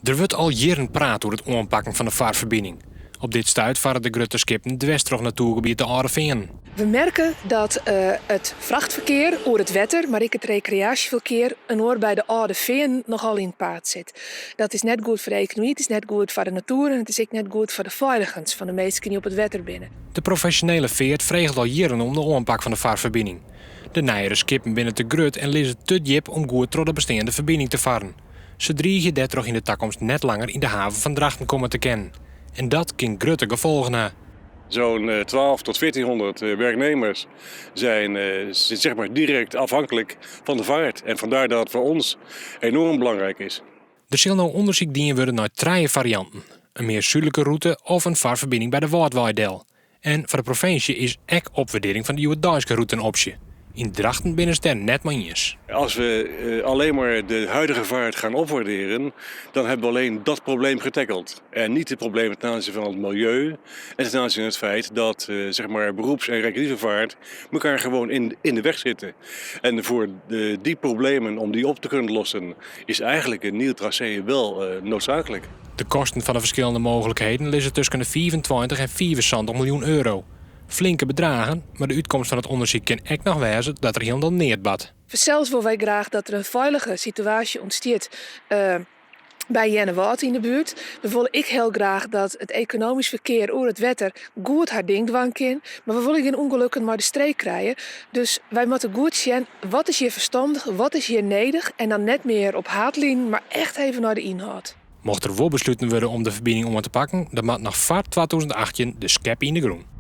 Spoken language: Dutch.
Er wordt al jaren praat over het aanpakken van de vaarverbinding. Op dit stuit varen de grote skippen dwars terug natuurgebied de Oude Veenen. We merken dat het vrachtverkeer over het wetter, maar ook het recreatieverkeer, een oor bij de Oude Veenen nogal in het paard zit. Dat is net goed voor de economie, het is net goed voor de natuur en het is ook net goed voor de veiligheid van de mensen die op het wetter binnen. De professionele veert vreegt al jaren om de aanpak van de vaarverbinding. De nijere skippen binnen te grut en lezen te diep om goed door de bestaande verbinding te varen. Ze dreigen dat toch in de toekomst net langer in de haven van Drachten komen te kennen. En dat kan grote gevolgen hebben. Zo'n 12 tot 1400 werknemers zijn zeg maar direct afhankelijk van de vaart. En vandaar dat het voor ons enorm belangrijk is. Er zal nou onderzoek dienen worden naar 3 varianten. Een meer zuidelijke route of een vaarverbinding bij de Waardwaaidel. En voor de provincie is ook opwaardering van de Joedaïske route een optie. In Drachten binnen ze net maar eens. Als we alleen maar de huidige vaart gaan opwaarderen, dan hebben we alleen dat probleem getackeld. En niet het probleem ten aanzien van het milieu en ten aanzien van het feit dat zeg maar beroeps- en recreatieve vaart elkaar gewoon in de weg zitten. En voor die problemen, om die op te kunnen lossen, is eigenlijk een nieuw tracé wel noodzakelijk. De kosten van de verschillende mogelijkheden liggen tussen de 25 en 74 miljoen euro. Flinke bedragen, maar de uitkomst van het onderzoek kan echt nog wijzen dat er helemaal neert bad. Zelfs willen wij graag dat er een veilige situatie ontstaat bij Jennewaard in de buurt. We willen heel graag dat het economisch verkeer over het wetter goed haar ding doen kan. Maar we willen geen ongelukken maar de streek krijgen. Dus wij moeten goed zien wat is hier verstandig, wat is hier nodig. En dan net meer op haatlijn, maar echt even naar de inhoud. Mocht er wel besloten worden om de verbinding om te pakken, dan moet nog voor 2018 de skep in de groen.